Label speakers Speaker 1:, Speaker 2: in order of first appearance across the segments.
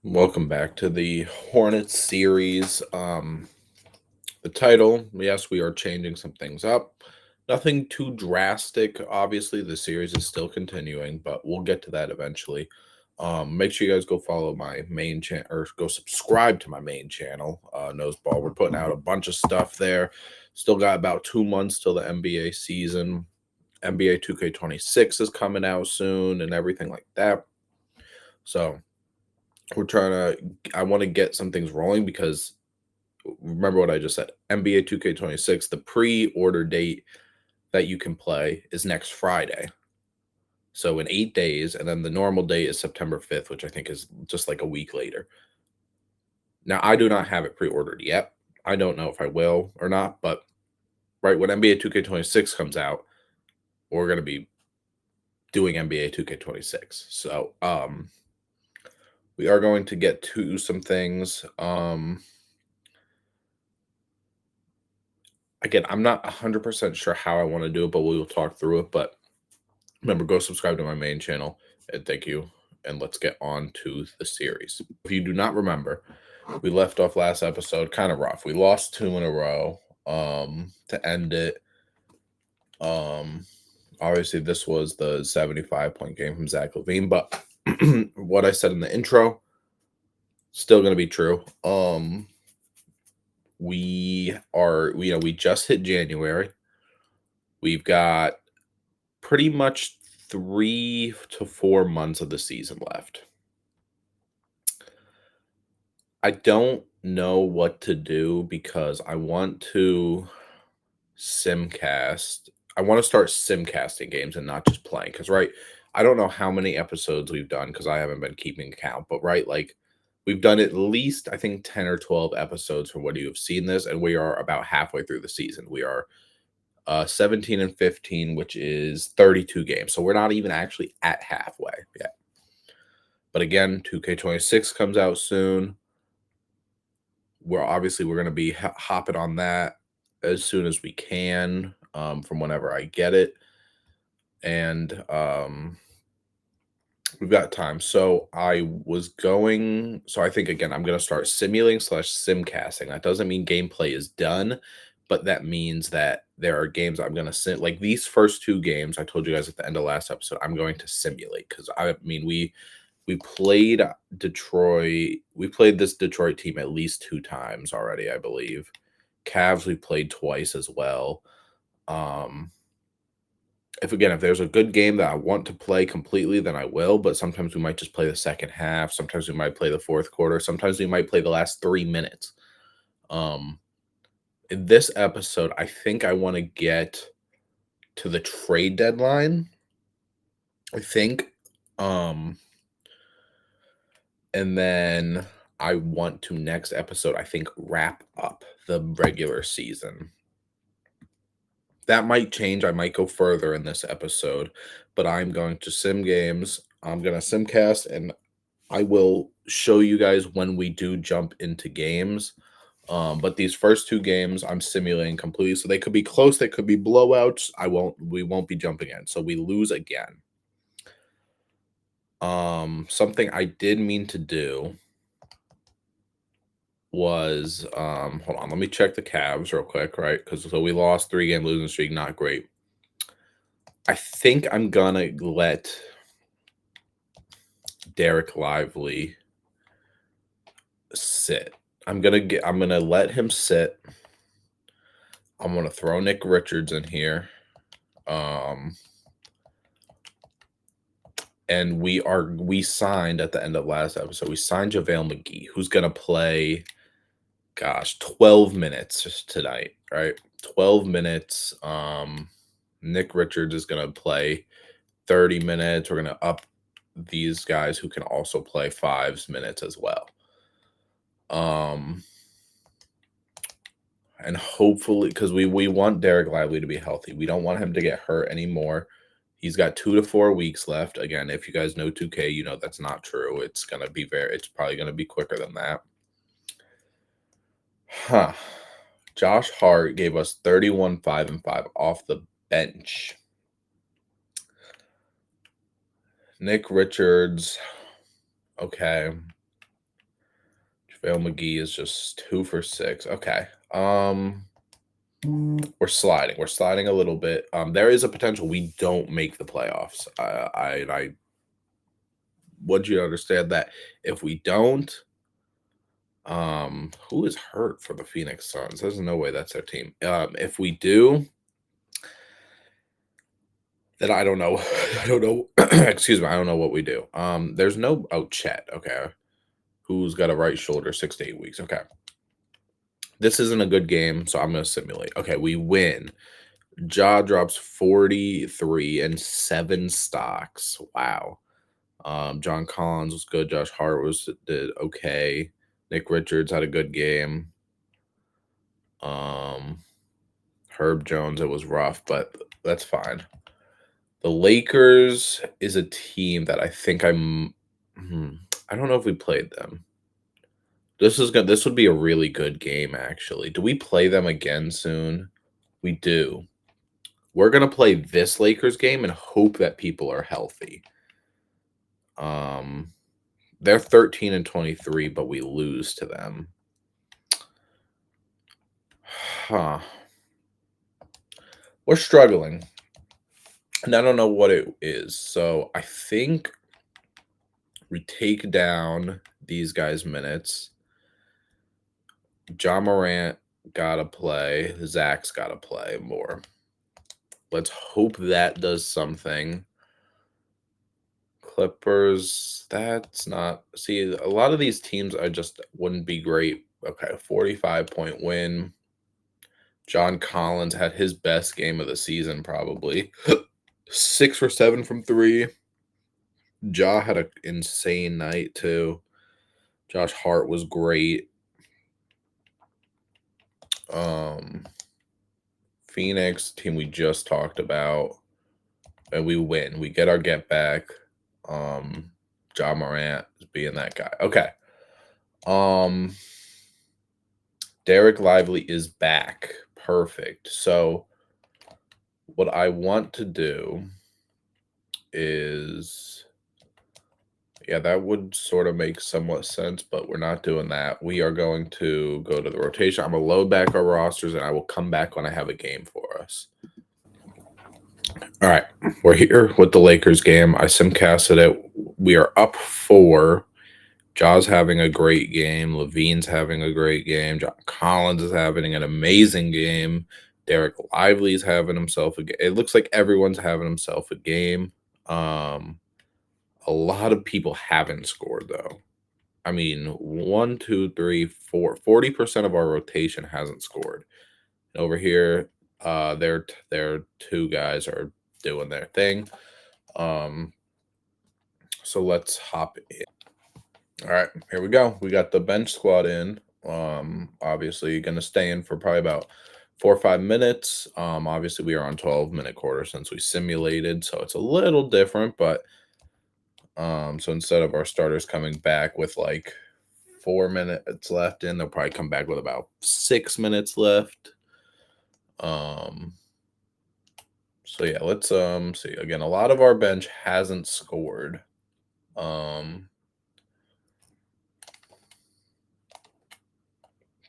Speaker 1: Welcome back to the Hornets series. The title, yes, we are changing some things up. Nothing too drastic. Obviously, the series is still continuing, but we'll get to that eventually. Make sure you guys go follow my main channel or go subscribe to my main channel, KnowsBall. We're putting out a bunch of stuff there. Still got about 2 months till the NBA season. NBA 2K26 is coming out soon and everything like that. So I want to get some things rolling because remember what I just said. NBA 2K26, the pre-order date that you can play is next Friday. So in 8 days, and then the normal date is September 5th, which I think is just like a week later. Now, I do not have it pre-ordered yet. I don't know if I will or not, but right when NBA 2K26 comes out, we're going to be doing NBA 2K26. So, we are going to get to some things. Again, I'm not 100% sure how I want to do it, but we will talk through it. But remember, go subscribe to my main channel, and thank you. And let's get on to the series. If you do not remember, we left off last episode kind of rough. We lost two in a row to end it. Obviously, this was the 75-point game from Zach LaVine, but what I said in the intro still going to be true. We just hit January. We've got pretty much 3 to 4 months of the season left. I don't know what to do because I want to simcast. I want to start simcasting games and not just playing. Because, right, I don't know how many episodes we've done because I haven't been keeping count. But, right, like we've done at least, I think, 10 or 12 episodes from what you have seen this. And we are about halfway through the season. We are 17 and 15, which is 32 games. So we're not even actually at halfway yet. But again, 2K26 comes out soon. We're going to be hopping on that as soon as we can, from whenever I get it. And we've got time. So I think, again, I'm going to start simulating / simcasting. That doesn't mean gameplay is done, but that means that there are games I'm going to sim. Like these first two games I told you guys at the end of last episode, I'm going to simulate because we played Detroit. We played this Detroit team at least 2 times already, I believe. Cavs we played twice as well. If there's a good game that I want to play completely, then I will. But sometimes we might just play the second half. Sometimes we might play the fourth quarter. Sometimes we might play the last 3 minutes. In this episode, I think I want to get to the trade deadline. I think. And then I want to next episode, I think, wrap up the regular season. That might change. I might go further in this episode, but I'm going to sim games. I'm going to simcast, and I will show you guys when we do jump into games. But these first 2 games, I'm simulating completely. So they could be close. They could be blowouts. We won't be jumping in. So we lose again. Something I did mean to do was hold on, let me check the Cavs real quick, right? Because we lost 3-game losing streak, not great. I think I'm gonna let Derek Lively sit. I'm gonna let him sit. I'm gonna throw Nick Richards in here. And we signed at the end of last episode, we signed JaVale McGee, who's gonna play 12 minutes tonight, right? 12 minutes. Nick Richards is going to play 30 minutes. We're going to up these guys who can also play 5 minutes as well. And hopefully, because we want Derek Lively to be healthy. We don't want him to get hurt anymore. He's got 2 to 4 weeks left. Again, if you guys know 2K, you know that's not true. It's probably going to be quicker than that. Josh Hart gave us 31, 5, and 5 off the bench. Nick Richards, okay. JaVale McGee is just 2 for 6. Okay. We're sliding. We're sliding a little bit. There is a potential we don't make the playoffs. I want you to understand that if we don't, who is hurt for the Phoenix Suns? There's no way that's their team. If we do, then I don't know. I don't know. Excuse me. I don't know what we do. There's no Chet. Okay, who's got a right shoulder 6 to 8 weeks? Okay, this isn't a good game, so I'm gonna simulate. Okay, we win. Ja drops 43 and 7 stocks. Wow. John Collins was good. Josh Hart did okay. Nick Richards had a good game. Herb Jones, it was rough, but that's fine. The Lakers is a team that I think I don't know if we played them. This would be a really good game, actually. Do we play them again soon? We do. We're gonna play this Lakers game and hope that people are healthy. They're 13 and 23, but we lose to them. Huh. We're struggling. And I don't know what it is. So I think we take down these guys' minutes. John Morant gotta play. Zach's gotta play more. Let's hope that does something. Clippers, that's not. See, a lot of these teams I just wouldn't be great. Okay, 45-point win. John Collins had his best game of the season, probably. 6 for 7 from 3. Ja had an insane night, too. Josh Hart was great. Phoenix, team we just talked about. And we win. We get our get back. Ja Morant is being that guy. Okay. Derek Lively is back. Perfect. So what I want to do is, yeah, that would sort of make somewhat sense, but we're not doing that. We are going to go to the rotation. I'm going to load back our rosters, and I will come back when I have a game for us. All right, we're here with the Lakers game. I simcasted it. We are up 4. Ja's having a great game. Levine's having a great game. John Collins is having an amazing game. Derek Lively's having himself a game. It looks like everyone's having himself a game. A lot of people haven't scored, though. I mean, 1, 2, 3, 4. 40% of our rotation hasn't scored. Over here, their 2 guys are doing their thing. So let's hop in. All right, here we go. We got the bench squad in. Obviously going to stay in for probably about 4 or 5 minutes. Obviously we are on 12-minute quarter since we simulated, so it's a little different, but so instead of our starters coming back with like 4 minutes left in, they'll probably come back with about 6 minutes left. So yeah, let's see. Again, a lot of our bench hasn't scored.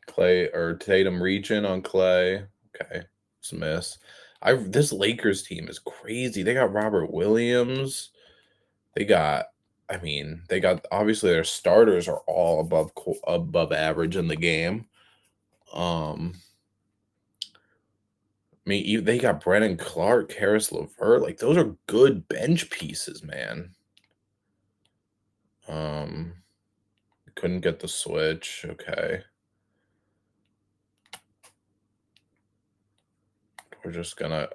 Speaker 1: Clay or Tatum reaching on Clay. Okay, it's a miss. This Lakers team is crazy. They got Robert Williams. They got, obviously their starters are all above average in the game. They got Brandon Clark, Karis LeVert. Like, those are good bench pieces, man. Couldn't get the switch. Okay. We're just gonna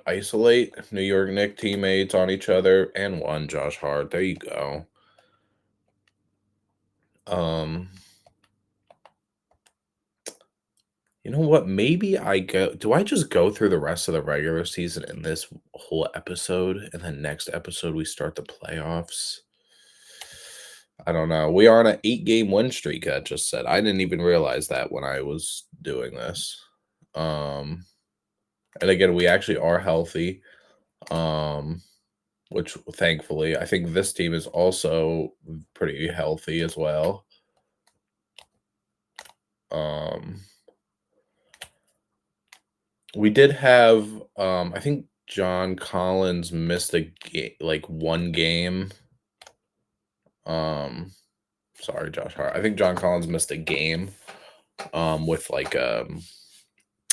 Speaker 1: isolate New York Knicks teammates on each other and one Josh Hart. There you go. You know what? Maybe do I just go through the rest of the regular season in this whole episode, and then next episode we start the playoffs? I don't know. We are on an 8-game win streak, I just said. I didn't even realize that when I was doing this. And again, we actually are healthy. Which thankfully, I think this team is also pretty healthy as well. We did have, I think John Collins missed like one game. Um, Sorry, Josh Hart. I think John Collins missed a game. With like I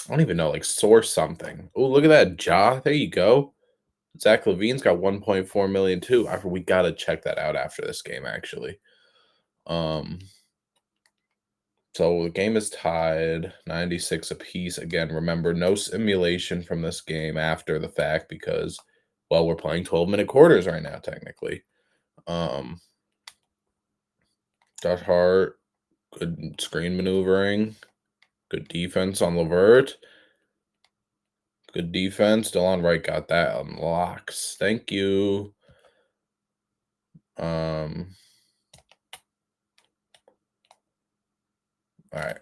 Speaker 1: don't even know, like source something. Oh, look at that, Ja. There you go. Zach Levine's got 1.4 million too. We gotta check that out after this game, actually. Um, so the game is tied 96 apiece. Again, remember, no simulation from this game after the fact because, well, we're playing 12-minute quarters right now, technically. Josh Hart, good screen maneuvering, good defense on Levert. Good defense. Delon Wright got that unlocks. Thank you. All right.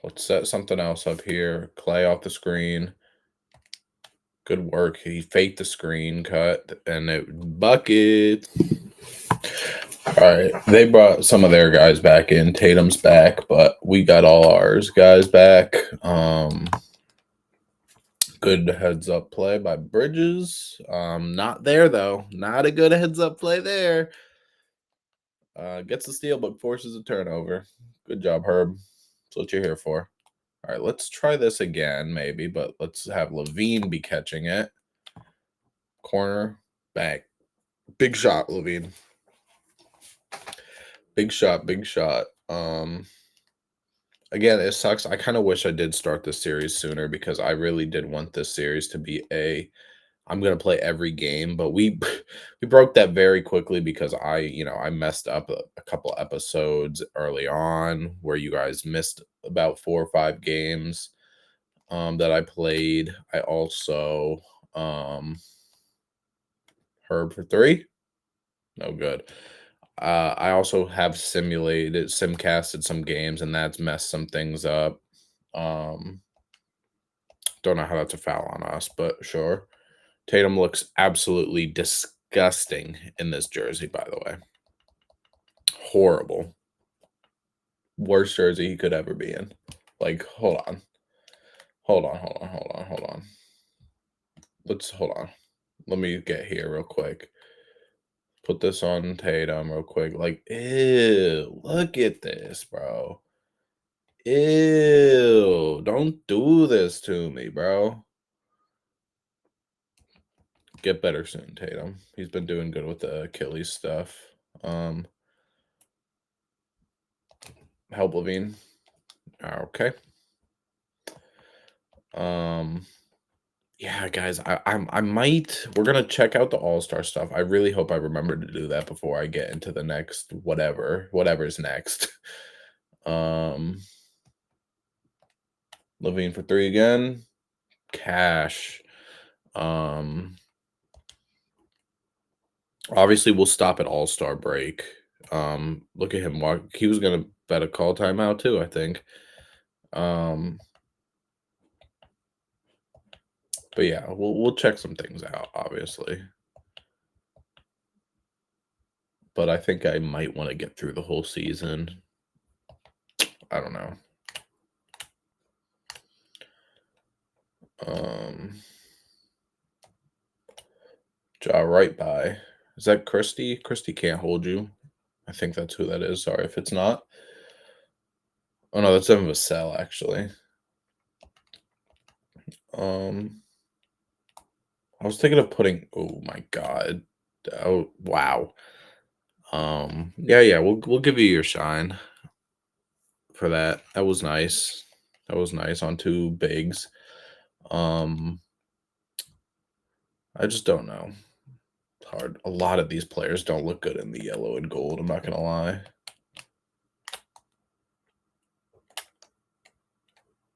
Speaker 1: Let's set something else up here. Clay off the screen. Good work. He faked the screen cut and it bucket. All right. They brought some of their guys back in. Tatum's back, but we got all ours guys back. Good heads up play by Bridges. Not there though. Not a good heads up play there. Gets the steal, but forces a turnover. Good job, Herb. That's what you're here for. All right, let's try this again, maybe, but let's have Levine be catching it. Corner, bang. Big shot, Levine. Big shot, big shot. Again, it sucks. I kind of wish I did start this series sooner because I really did want this series to be I'm gonna play every game, but we we broke that very quickly because I messed up a couple episodes early on where you guys missed about 4 or 5 games that I played. I also Herb for 3. No good. I also have simcasted some games, and that's messed some things up. Don't know how that's a foul on us, but sure. Tatum looks absolutely disgusting in this jersey, by the way. Horrible. Worst jersey he could ever be in. Like, hold on. Hold on. Hold on. Let me get here real quick. Put this on Tatum real quick. Like, ew, look at this, bro. Ew, don't do this to me, bro. Get better soon, Tatum. He's been doing good with the Achilles stuff. Help Levine. Okay. Yeah, guys, I might. We're gonna check out the All-Star stuff. I really hope I remember to do that before I get into the next whatever's next. Levine for 3 again. Cash. Obviously, we'll stop at All-Star break. Look at him walk. He was gonna bet a call timeout too, I think. But yeah, we'll check some things out, obviously. But I think I might want to get through the whole season. I don't know. Ja right by. Is that Christie? Christie can't hold you. I think that's who that is. Sorry if it's not. Oh no, that's Evan Vassell, actually. I was thinking of putting. Oh my god. Oh wow. Yeah, we'll give you your shine for that. That was nice. That was nice on 2 bigs. I just don't know. It's hard. A lot of these players don't look good in the yellow and gold. I'm not gonna lie.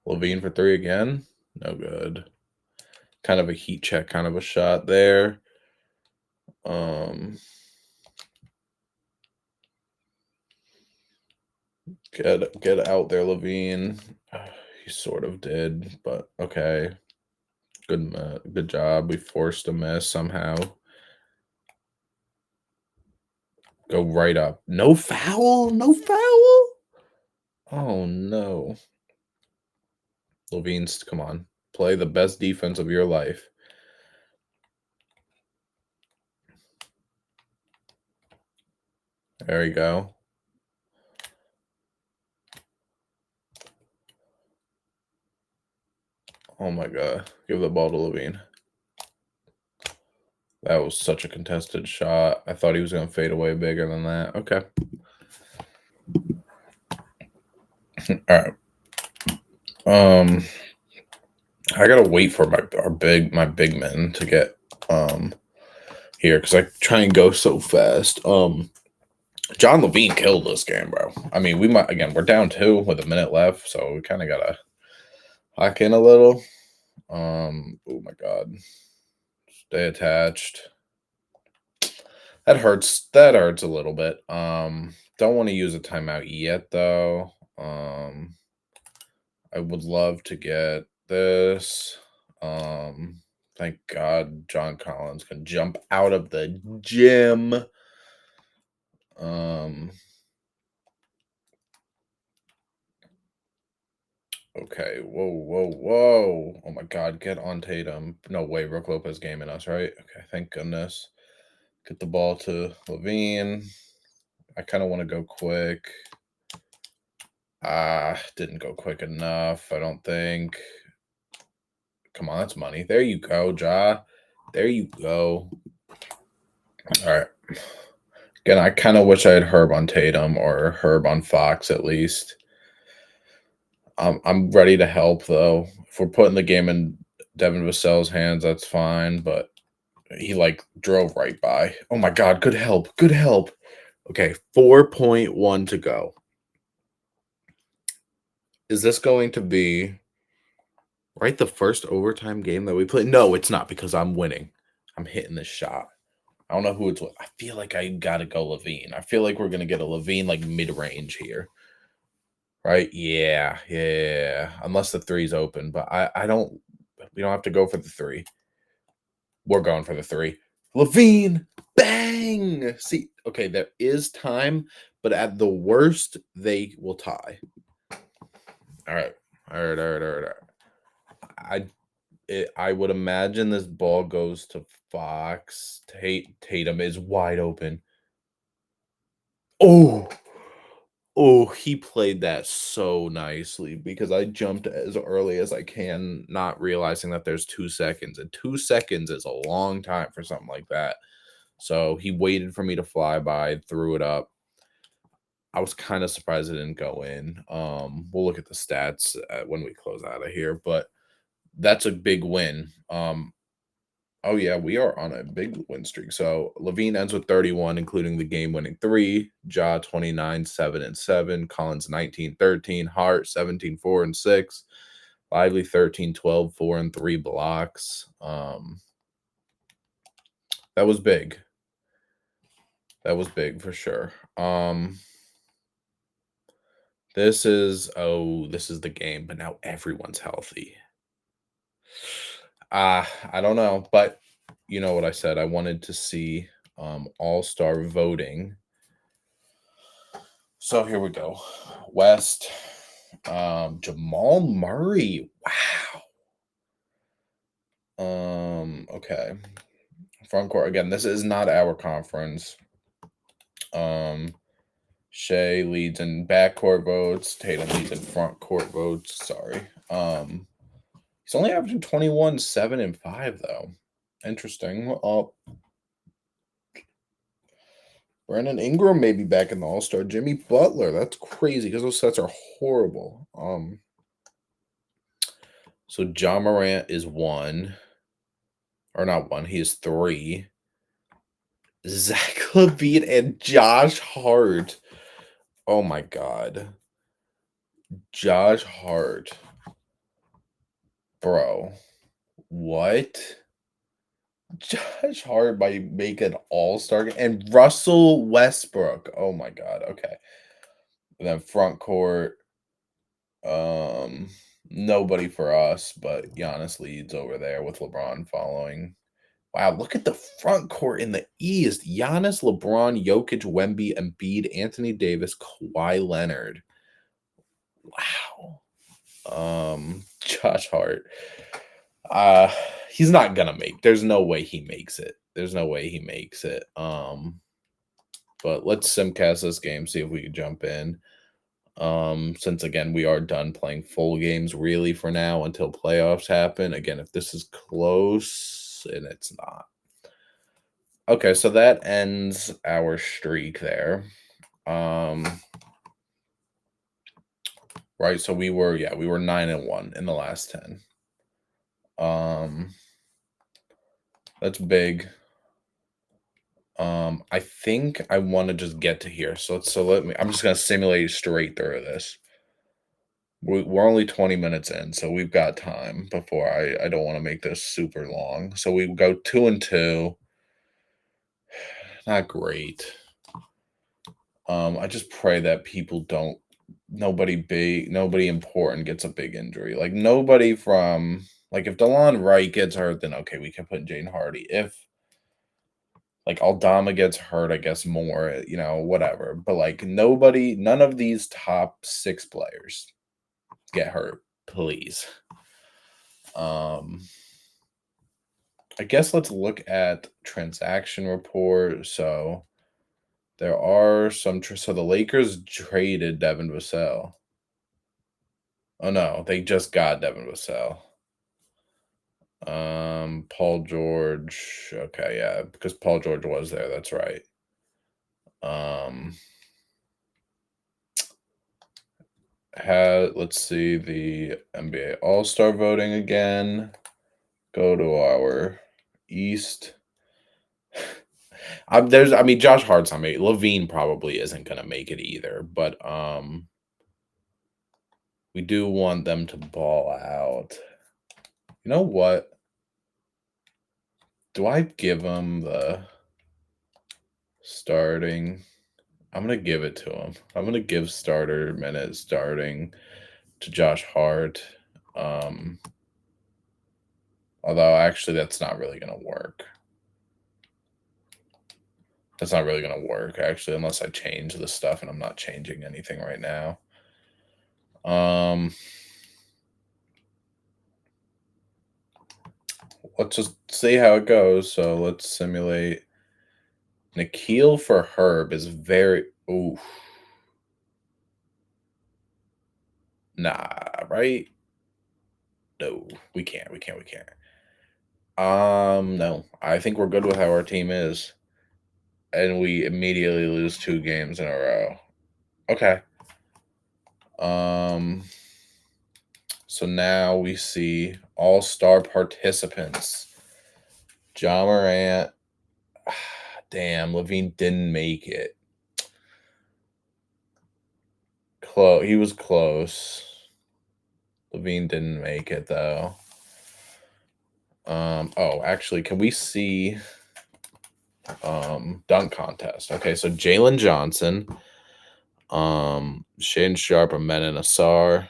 Speaker 1: Levine for 3 again. No good. Kind of a heat check, kind of a shot there. Get out there, Levine. He sort of did, but okay. Good job. We forced a miss somehow. Go right up. No foul. No foul. Oh no. Levine's, come on. Play the best defense of your life. There you go. Oh my god. Give the ball to Levine. That was such a contested shot. I thought he was going to fade away bigger than that. Okay. All right. I gotta wait for my big men to get here because I try and go so fast. John Levine killed this game, bro. I mean, we're down 2 with a minute left, so we kind of gotta lock in a little. Oh my god, stay attached. That hurts. That hurts a little bit. Don't want to use a timeout yet though. I would love to get this. Thank God John Collins can jump out of the gym. Okay. Whoa. Oh my God. Get on Tatum. No way. Brook Lopez gaming us, right? Okay. Thank goodness. Get the ball to Levine. I kind of want to go quick. Didn't go quick enough. I don't think. Come on. That's money. There you go, Ja. There you go. All right. Again, I kind of wish I had Herb on Tatum or Herb on Fox at least. I'm ready to help though. If we're putting the game in Devin Vassell's hands, that's fine. But he drove right by. Oh my God! Good help! Good help! Okay, 4.1 to go. Is this going to be right the first overtime game that we play? No, it's not because I'm winning. I'm hitting this shot. I don't know who it's with. I feel like I gotta go Levine. I feel like we're gonna get a Levine mid range here. Right? Yeah. Unless the three's open, but I don't. We don't have to go for the 3. We're going for the 3. Levine, bang! See, okay, there is time, but at the worst, they will tie. All right. I would imagine this ball goes to Fox. Tatum is wide open. Oh, he played that so nicely because I jumped as early as I can, not realizing that there's 2 seconds, and 2 seconds is a long time for something like that. So he waited for me to fly by, threw it up. I was kind of surprised it didn't go in. We'll look at the stats when we close out of here, but that's a big win. Oh yeah, we are on a big win streak. So Levine ends with 31, including the game-winning 3. Ja 29, 7 and 7. Collins 19, 13. Hart 17, 4 and 6. Lively 13, 12, 4 and 3 blocks. That was big. That was big for sure. This is the game, but now everyone's healthy. I don't know, but you know what I said. I wanted to see all-star voting. So here we go. West. Jamal Murray. Wow. Okay. Front court. Again, this is not our conference. Shea leads in backcourt votes. Tatum leads in front court votes. Sorry. He's only averaging 21, 7, and 5, though. Interesting. Brandon Ingram may be back in the All-Star. Jimmy Butler. That's crazy because those sets are horrible. So John Morant is 1. Or not 1. He is 3. Zach LaVine and Josh Hart. Oh my God. Josh Hart. Bro. What? Josh Hart might make an all-star and Russell Westbrook. Oh my God. Okay. And then front court. Nobody for us, but Giannis leads over there with LeBron following. Wow, look at the front court in the East. Giannis, LeBron, Jokic, Wemby, Embiid, Anthony Davis, Kawhi Leonard. Wow. Josh Hart. Uh, he's not gonna make. There's no way he makes it. There's no way he makes it. But let's simcast this game, see if we can jump in. Since again we are done playing full games really for now until playoffs happen. Again, if this is close and it's not. Okay, so that ends our streak there. Right, so we were 9-1 in the last 10. That's big. I think I want to just get to here. I'm just gonna simulate straight through this. We're only 20 minutes in, so we've got time before I don't want to make this super long. So we go 2-2. Not great. I just pray that people don't nobody big, nobody important gets a big injury. Like nobody from like if DeLon Wright gets hurt, then okay, we can put Jane Hardy. If like Aldama gets hurt, I guess more, whatever. But like none of these top 6 players get hurt, please. I guess let's look at transaction report. So there are some. So the Lakers traded Devin Vassell. Oh no, they just got Devin Vassell. Paul George. Okay, yeah, because Paul George was there. That's right. Let's see the NBA All-Star voting again. Go to our East. Josh Hart's not making. Levine probably isn't gonna make it either, but we do want them to ball out. You know what? Do I give him the starting? I'm gonna give it to him. I'm gonna give starter minutes starting to Josh Hart. Although actually that's not really gonna work. That's not really gonna work actually, unless I change the stuff, and I'm not changing anything right now. Let's just see how it goes. So let's simulate. Nikhil for Herb is very. Ooh. Nah, right? No, we can't. No. I think we're good with how our team is. And we immediately lose 2 games in a row. Okay. So now we see all-star participants. Ja Morant. Damn, Levine didn't make it. He was close. Levine didn't make it though. Actually, can we see dunk contest? Okay, so Jalen Johnson, Shaden Sharp, Amen Asar,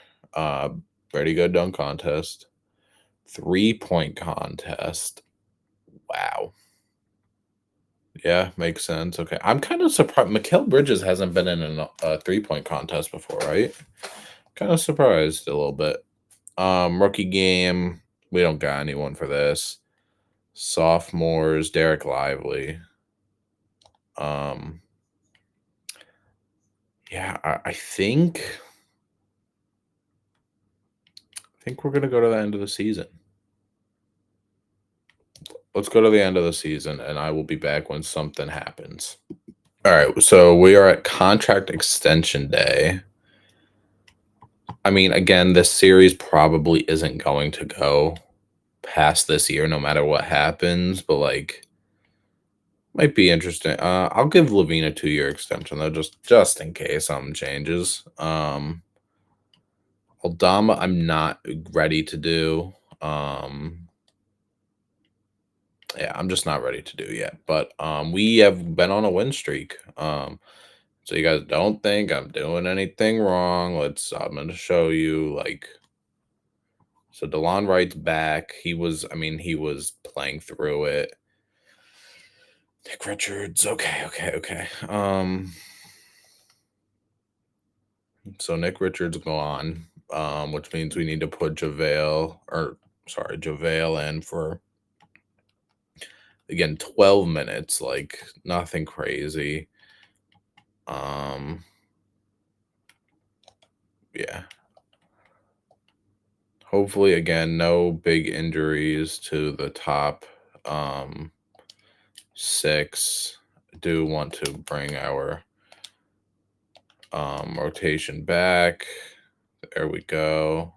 Speaker 1: pretty good dunk contest. 3-point contest. Wow. Yeah, makes sense. Okay. I'm kind of surprised. Mikal Bridges hasn't been in a 3-point contest before, right? Kind of surprised a little bit. Rookie game. We don't got anyone for this. Sophomores, Derek Lively. Yeah, I think we're gonna go to the end of the season. Let's go to the end of the season, and I will be back when something happens. All right, so we are at contract extension day. I mean, again, this series probably isn't going to go past this year, no matter what happens. But like, might be interesting. I'll give Levine a 2-year extension though, just in case something changes. Aldama, I'm not ready to do. Yeah, I'm just not ready to do yet. But we have been on a win streak. So you guys don't think I'm doing anything wrong. I'm gonna show you like so DeLon Wright's back. He was playing through it. Nick Richards. Okay. So Nick Richards gone, which means we need to put JaVale in for again 12 minutes, like nothing crazy. Um, yeah. Hopefully, again, no big injuries to the top six. I do want to bring our rotation back. There we go.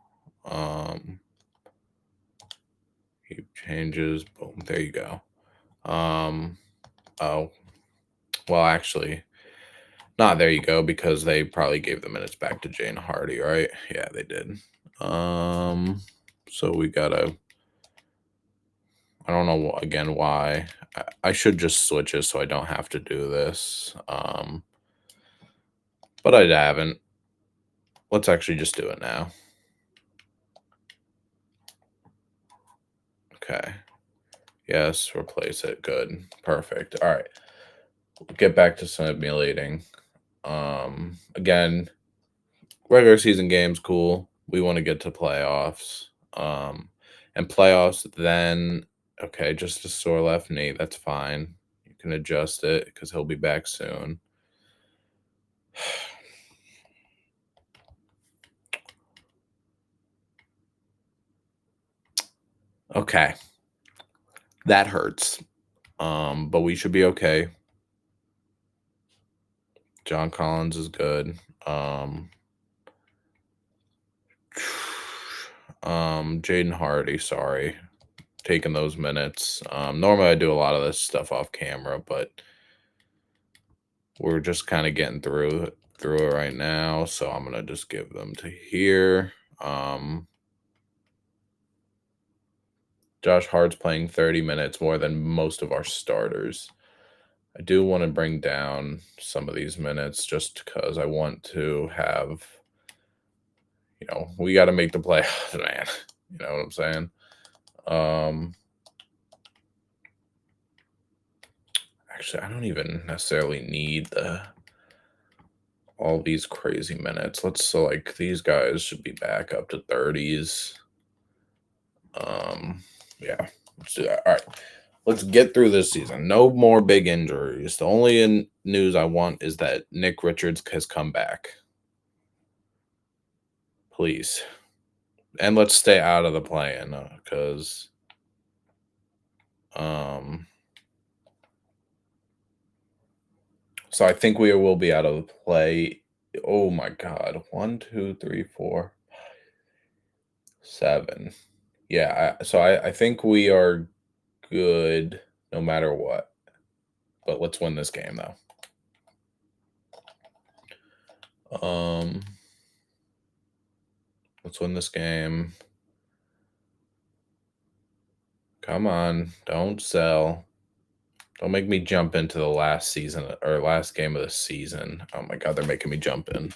Speaker 1: Heap changes. Boom. There you go. Oh, well, actually, there you go, because they probably gave the minutes back to Jane Hardy, right? Yeah, they did. So we gotta. I don't know again why. I should just switch it so I don't have to do this. But I haven't. Let's actually just do it now. Okay. Yes, replace it. Good. Perfect. All right. Get back to simulating. Again, regular season games, cool. We want to get to playoffs. And playoffs, then okay, just a sore left knee. That's fine. You can adjust it because he'll be back soon. Okay. That hurts. But we should be okay. John Collins is good. Jaden Hardy, sorry, taking those minutes. Normally I do a lot of this stuff off camera, but we're just kind of getting through it right now, so I'm gonna just give them to here. Josh Hart's playing 30 minutes more than most of our starters. I do want to bring down some of these minutes just because I want to have, we got to make the playoffs, man. You know what I'm saying? Actually, I don't even necessarily need all these crazy minutes. So like these guys should be back up to 30s. Yeah, let's do that. All right. Let's get through this season. No more big injuries. The only news I want is that Nick Richards has come back. Please. And let's stay out of the play-in because so I think we will be out of the play. Oh my god. 1, 2, 3, 4, 7. Yeah, I think we are good no matter what. But let's win this game though. Let's win this game. Come on, don't sell. Don't make me jump into the last season or last game of the season. Oh my god, they're making me jump in.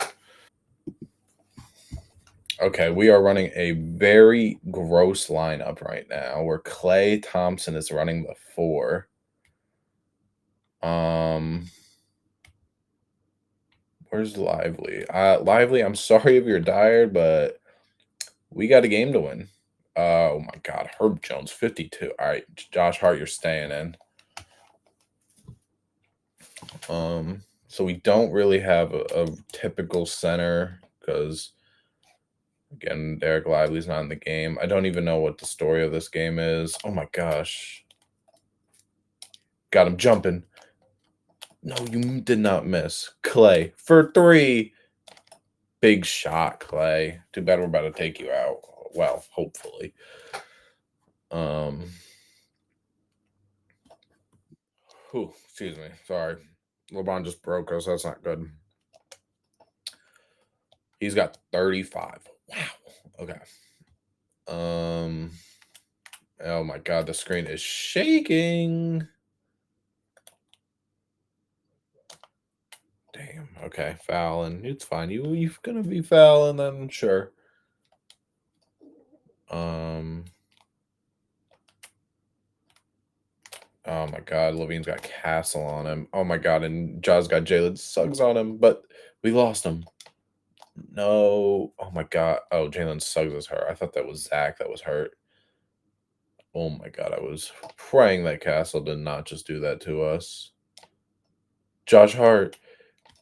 Speaker 1: Okay, we are running a very gross lineup right now where Clay Thompson is running the 4. Where's Lively? Lively, I'm sorry if you're tired, but we got a game to win. Oh my god, Herb Jones, 52. All right, Josh Hart, you're staying in. So we don't really have a typical center because again, Derek Lively's not in the game. I don't even know what the story of this game is. Oh my gosh. Got him jumping. No, you did not miss. Clay for 3. Big shot, Clay. Too bad we're about to take you out. Well, hopefully. Excuse me. Sorry. LeBron just broke us. That's not good. He's got 35. Wow. Okay. Oh my god, the screen is shaking. Damn. Okay, fouling. It's fine. You're gonna be fouling then, sure. Oh my god, Levine's got Castle on him. Oh my god, and Jaws got Jalen Suggs on him, but we lost him. No. Oh my god. Oh, Jalen Suggs is hurt. I thought that was Zach that was hurt. Oh my god. I was praying that Castle did not just do that to us. Josh Hart.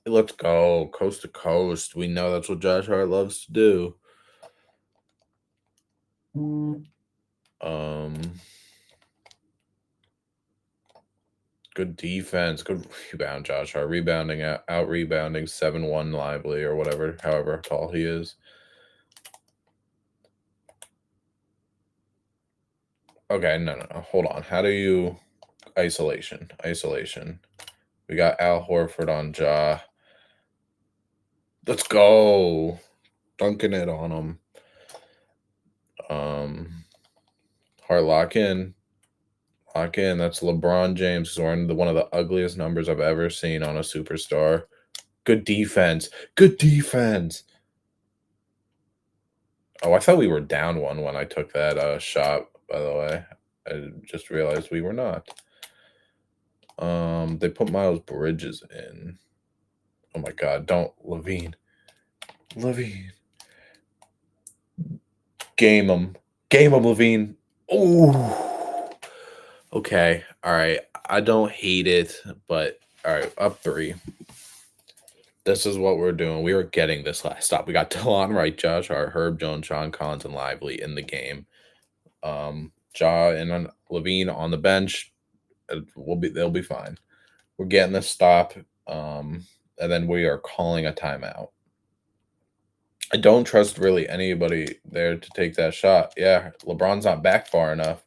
Speaker 1: Let's go. Coast to coast. We know that's what Josh Hart loves to do. Um Good defense. Good rebound, Josh Hart. Rebounding out rebounding 7-1 Lively or whatever, however tall he is. Okay, no. Hold on. How do you isolation? Isolation. We got Al Horford on Ja. Let's go. Dunking it on him. Hart lock in. Lock in. That's LeBron James. He's wearing one of the ugliest numbers I've ever seen on a superstar. Good defense. Good defense. Oh, I thought we were down one when I took that shot, by the way. I just realized we were not. They put Miles Bridges in. Oh my god, don't Levine. Levine. Game him. Game him, Levine. Oh. Okay. All right. I don't hate it, but all right, up 3. This is what we're doing. We were getting this last stop. We got Delon Wright, Josh Hart, Herb Jones, Sean Collins, and Lively in the game. Ja and Levine on the bench. They'll be fine. We're getting the stop, and then we are calling a timeout. I don't trust really anybody there to take that shot. Yeah, LeBron's not back far enough.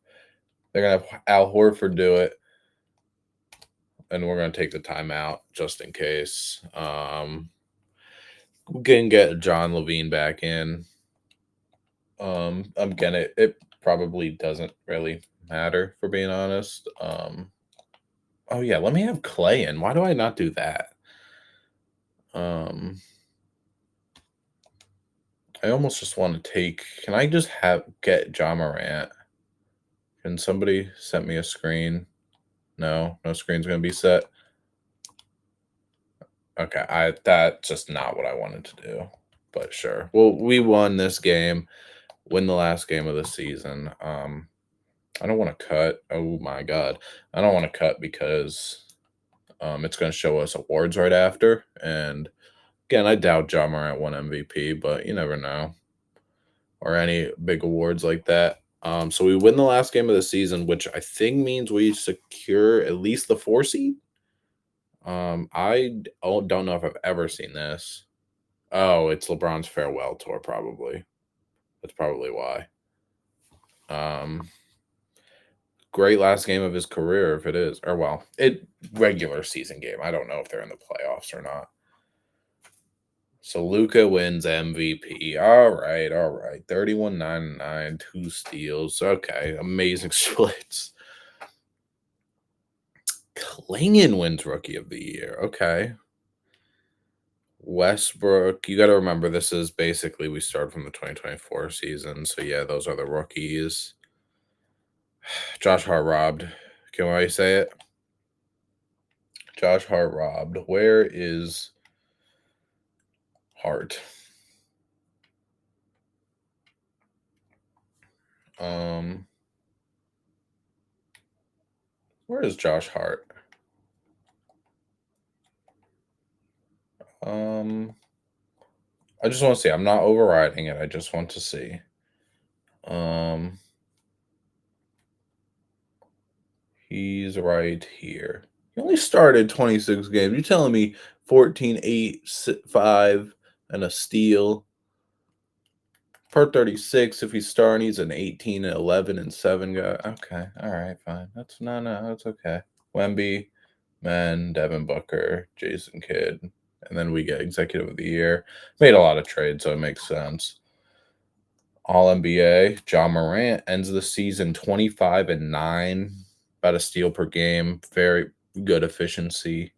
Speaker 1: They're gonna have Al Horford do it, and we're gonna take the timeout just in case. We can get John Levine back in. Again, it probably doesn't really matter for being honest. Oh yeah, let me have Clay in. Why do I not do that? Um, I almost just want to take. Can I just get John Morant? Can somebody send me a screen? No screen's gonna be set. Okay, that's just not what I wanted to do. But sure. Well, we won this game. Win the last game of the season. I don't want to cut. Oh my god, I don't want to cut because it's going to show us awards right after. And again, I doubt John Morant won MVP, but you never know, or any big awards like that. So we win the last game of the season, which I think means we secure at least the 4 seed. Don't know if I've ever seen this. Oh, it's LeBron's farewell tour, probably. That's probably why. Um, Great last game of his career, if it is, or well, regular season game. I don't know if they're in the playoffs or not. So Luca wins MVP. All right. 31-9-9, 2 steals. Okay, amazing splits. Klingon wins Rookie of the Year. Okay. Westbrook, you got to remember this is basically we start from the 2024 season. So yeah, those are the rookies. Josh Hart robbed. Can I say it? Josh Hart robbed. Where is Hart? Where is Josh Hart? I just want to see. I'm not overriding it. I just want to see. He's right here. He only started 26 games. You telling me 14, 8, 5, and a steal? Per 36, if he's starting, he's an 18 and 11 and 7 guy. Okay. All right, fine. No, that's okay. Wemby, Man, Devin Booker, Jason Kidd, and then we get Executive of the Year. Made a lot of trades, so it makes sense. All NBA, John Morant ends the season 25-9, about a steal per game. Very good efficiency.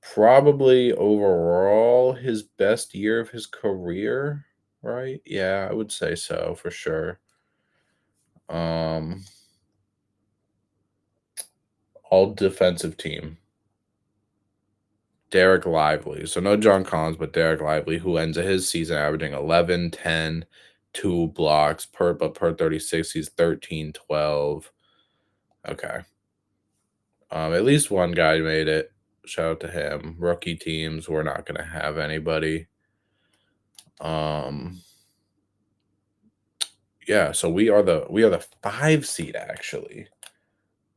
Speaker 1: Probably overall his best year of his career, right? Yeah, I would say so for sure. All defensive team. Derek Lively. So no John Collins, but Derek Lively, who ends his season averaging 11, 10, 2 blocks but per 36, he's 13, 12. Okay. At least one guy made it. Shout out to him. Rookie teams, we're not gonna have anybody. Yeah, so we are the 5 seed actually.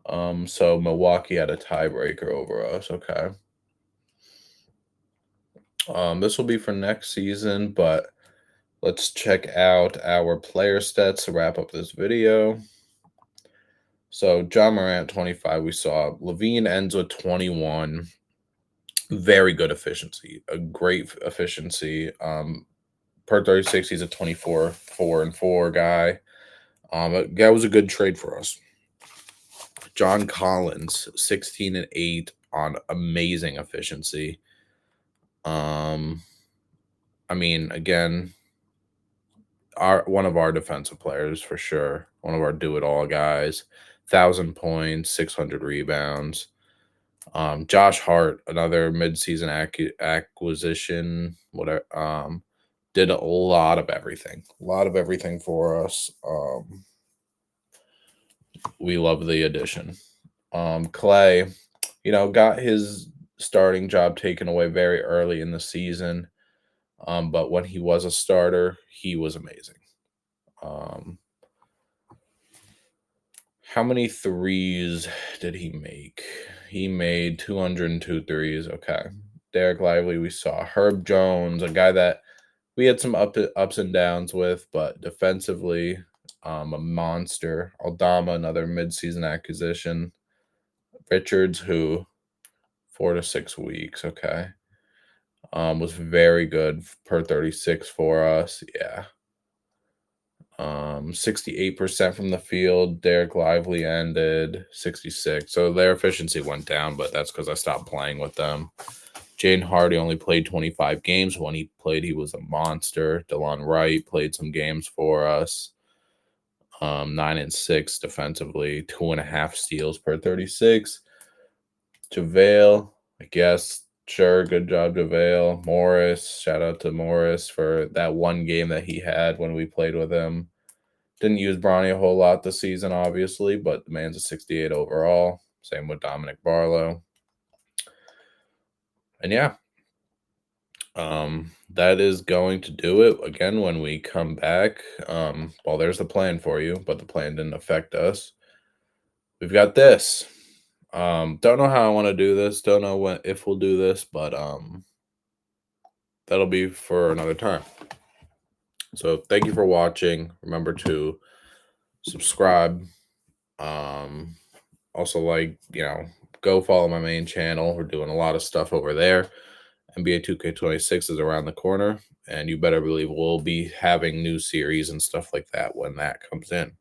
Speaker 1: So Milwaukee had a tiebreaker over us. Okay. This will be for next season, but let's check out our player stats to wrap up this video. So John Morant, 25, we saw. Levine ends with 21. Very good efficiency. A great efficiency. Per 36, he's a 24, 4-4 guy. That was a good trade for us. John Collins, 16 and 8 on amazing efficiency. I mean, again, one of our defensive players for sure. One of our do-it-all guys. 1,000 points, 600 rebounds. Josh Hart, another midseason acquisition, whatever. Did a lot of everything. A lot of everything for us. We love the addition. Clay, got his starting job taken away very early in the season. But when he was a starter, he was amazing. How many threes did he make? He made 202 threes. Okay. Derek Lively, we saw. Herb Jones, a guy that we had some ups and downs with, but defensively, a monster. Aldama, another midseason acquisition. Richards, who 4 to 6 weeks. Okay. Was very good per 36 for us. Yeah. 68% from the field. Derek Lively ended 66. So their efficiency went down, but that's because I stopped playing with them. Jane Hardy only played 25 games. When he played, he was a monster. DeLon Wright played some games for us. 9 and 6 defensively, 2.5 steals per 36. JaVale, I guess. Sure, good job, JaVale. Morris, shout out to Morris for that one game that he had when we played with him. Didn't use Bronny a whole lot this season, obviously, but the man's a 68 overall. Same with Dominic Barlow. And yeah, that is going to do it. Again, when we come back, well, there's the plan for you, but the plan didn't affect us. We've got this. Don't know how I want to do this. Don't know if we'll do this, but that'll be for another time. So thank you for watching. Remember to subscribe. Also, go follow my main channel. We're doing a lot of stuff over there. NBA 2K26 is around the corner, and you better believe we'll be having new series and stuff like that when that comes in.